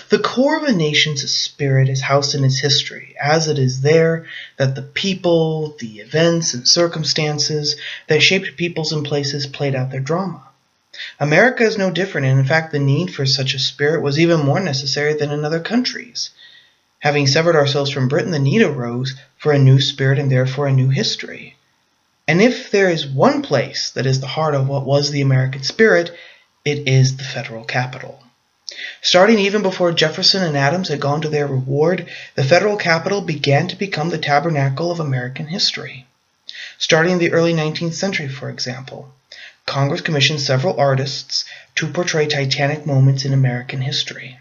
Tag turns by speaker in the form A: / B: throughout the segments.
A: The core of a nation's spirit is housed in its history, as it is there that the people, the events and circumstances that shaped peoples and places played out their drama. America is no different, and in fact the need for such a spirit was even more necessary than in other countries. Having severed ourselves from Britain, the need arose for a new spirit and therefore a new history. And if there is one place that is the heart of what was the American spirit, it is the federal Capitol. Starting even before Jefferson and Adams had gone to their reward, the federal Capitol began to become the tabernacle of American history. Starting in the early 19th century, for example, Congress commissioned several artists to portray titanic moments in American history.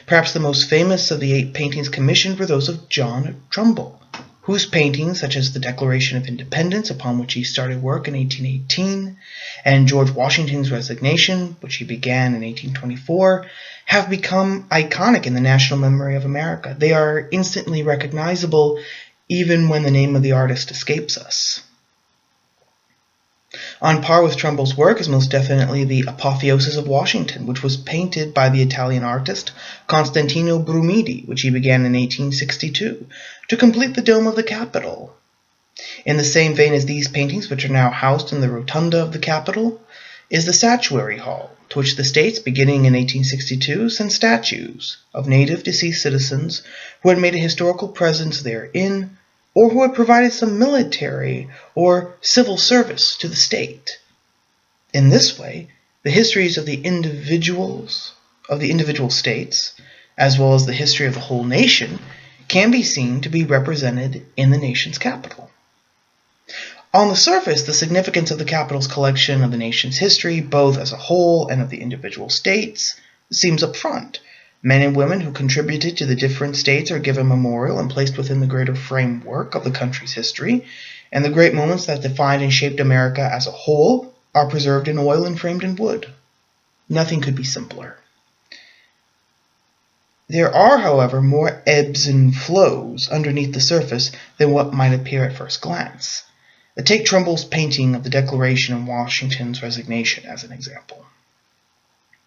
A: Perhaps the most famous of the 8 paintings commissioned were those of John Trumbull, whose paintings, such as the Declaration of Independence, upon which he started work in 1818, and George Washington's resignation, which he began in 1824, have become iconic in the national memory of America. They are instantly recognizable even when the name of the artist escapes us. On par with Trumbull's work is most definitely the Apotheosis of Washington, which was painted by the Italian artist Costantino Burmidi, which he began in 1862, to complete the dome of the Capitol. In the same vein as these paintings, which are now housed in the Rotunda of the Capitol, is the Statuary Hall, to which the states, beginning in 1862, sent statues of native deceased citizens who had made a historical presence therein, or who had provided some military or civil service to the state. In this way, the histories of the individual states, as well as the history of the whole nation, can be seen to be represented in the nation's capital. On the surface, the significance of the Capitol's collection of the nation's history, both as a whole and of the individual states, seems upfront. Men and women who contributed to the different states are given memorial and placed within the greater framework of the country's history, and the great moments that defined and shaped America as a whole are preserved in oil and framed in wood. Nothing could be simpler. There are, however, more ebbs and flows underneath the surface than what might appear at first glance. Take Trumbull's painting of the Declaration and Washington's resignation as an example.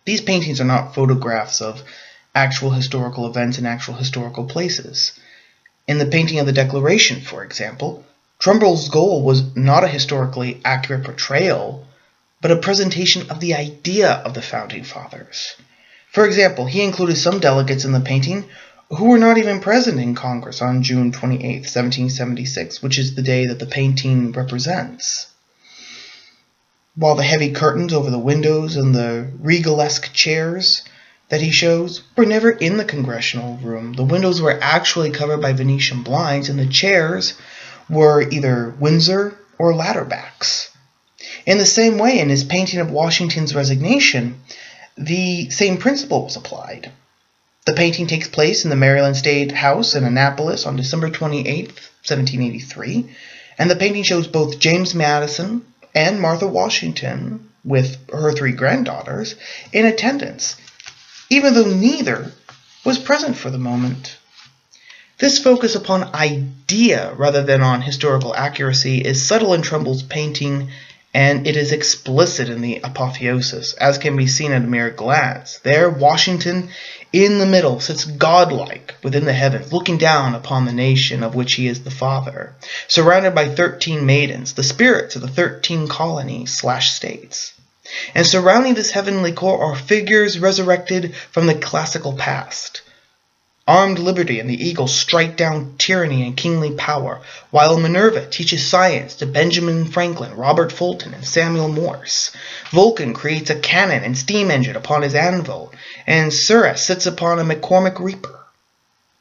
A: These paintings are not photographs of actual historical events in actual historical places. In the painting of the Declaration, for example, Trumbull's goal was not a historically accurate portrayal, but a presentation of the idea of the Founding Fathers. For example, he included some delegates in the painting who were not even present in Congress on June 28, 1776, which is the day that the painting represents. While the heavy curtains over the windows and the regalesque chairs that he shows were never in the congressional room, the windows were actually covered by Venetian blinds, and the chairs were either Windsor or ladderbacks. In the same way, in his painting of Washington's resignation, the same principle was applied. The painting takes place in the Maryland State House in Annapolis on December 28, 1783, and the painting shows both James Madison and Martha Washington, with her 3 granddaughters, in attendance, even though neither was present for the moment. This focus upon idea rather than on historical accuracy is subtle in Trumbull's painting, and it is explicit in the Apotheosis, as can be seen at a mere glance. There, Washington, in the middle, sits godlike within the heavens, looking down upon the nation of which he is the father, surrounded by 13 maidens, the spirits of the 13 colonies/states. And surrounding this heavenly core are figures resurrected from the classical past. Armed liberty and the eagle strike down tyranny and kingly power, while Minerva teaches science to Benjamin Franklin, Robert Fulton, and Samuel Morse. Vulcan creates a cannon and steam engine upon his anvil, and Ceres sits upon a McCormick reaper.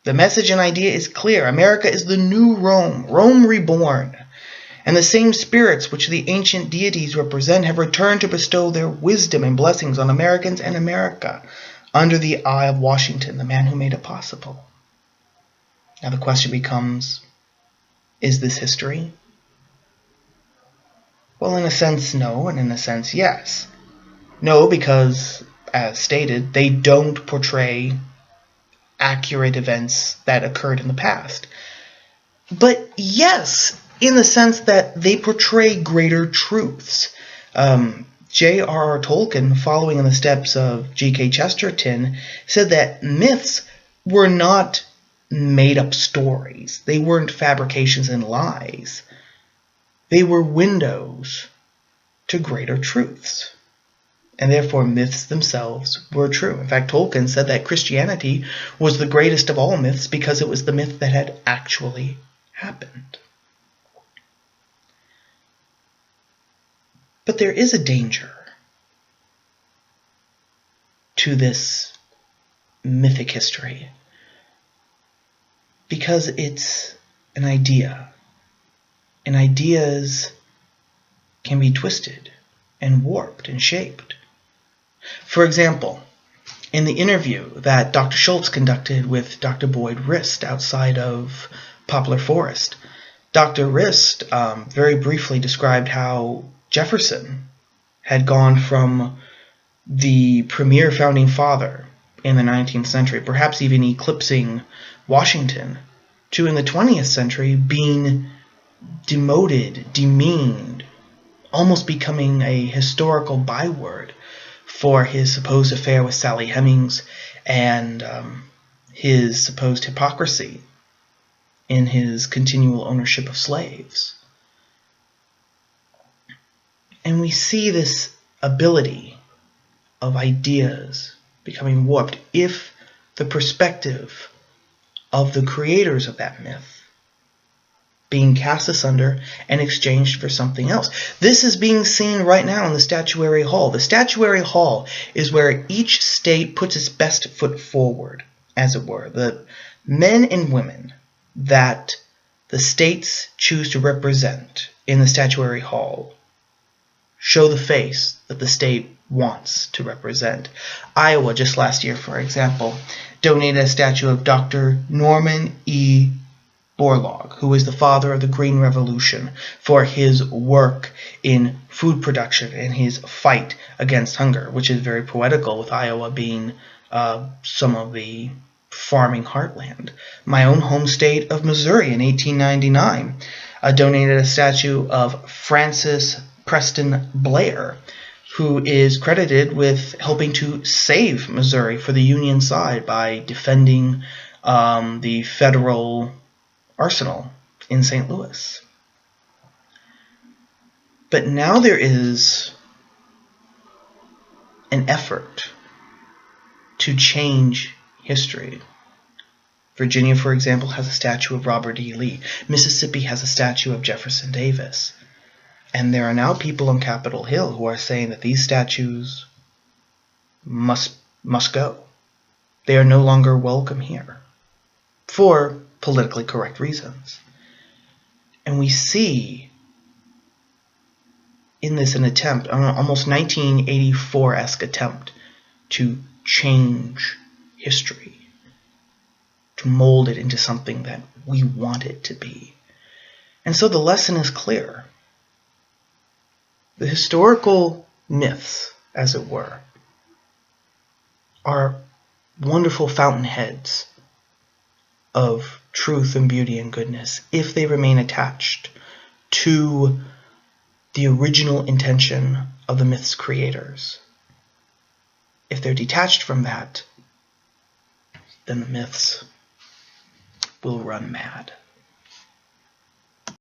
A: The message and idea is clear. America is the new Rome, Rome reborn. And the same spirits which the ancient deities represent have returned to bestow their wisdom and blessings on Americans and America, under the eye of Washington, the man who made it possible. Now the question becomes, is this history? Well, in a sense, no, and in a sense, yes. No, because, as stated, they don't portray accurate events that occurred in the past. But yes, in the sense that they portray greater truths. J.R.R. Tolkien, following in the steps of G.K. Chesterton, said that myths were not made-up stories. They weren't fabrications and lies. They were windows to greater truths. And therefore myths themselves were true. In fact, Tolkien said that Christianity was the greatest of all myths because it was the myth that had actually happened. But there is a danger to this mythic history because it's an idea. And ideas can be twisted and warped and shaped. For example, in the interview that Dr. Schultz conducted with Dr. Boyd Rist outside of Poplar Forest, Dr. Rist very briefly described how Jefferson had gone from the premier founding father in the 19th century, perhaps even eclipsing Washington, to in the 20th century being demoted, demeaned, almost becoming a historical byword for his supposed affair with Sally Hemings and his supposed hypocrisy in his continual ownership of slaves. And we see this ability of ideas becoming warped if the perspective of the creators of that myth being cast asunder and exchanged for something else. This is being seen right now in the Statuary Hall. The Statuary Hall is where each state puts its best foot forward, as it were. The men and women that the states choose to represent in the Statuary Hall show the face that the state wants to represent. Iowa, just last year, for example, donated a statue of Dr. Norman E. Borlaug, who is the father of the Green Revolution, for his work in food production and his fight against hunger, which is very poetical, with Iowa being some of the farming heartland. My own home state of Missouri in 1899 donated a statue of Francis Preston Blair, who is credited with helping to save Missouri for the Union side by defending the federal arsenal in St. Louis. But now there is an effort to change history. Virginia, for example, has a statue of Robert E. Lee. Mississippi has a statue of Jefferson Davis. And there are now people on Capitol Hill who are saying that these statues must go. They are no longer welcome here for politically correct reasons. And we see in this an attempt, an almost 1984-esque attempt to change history, to mold it into something that we want it to be. And so the lesson is clear. The historical myths, as it were, are wonderful fountainheads of truth and beauty and goodness if they remain attached to the original intention of the myth's creators. If they're detached from that, then the myths will run mad.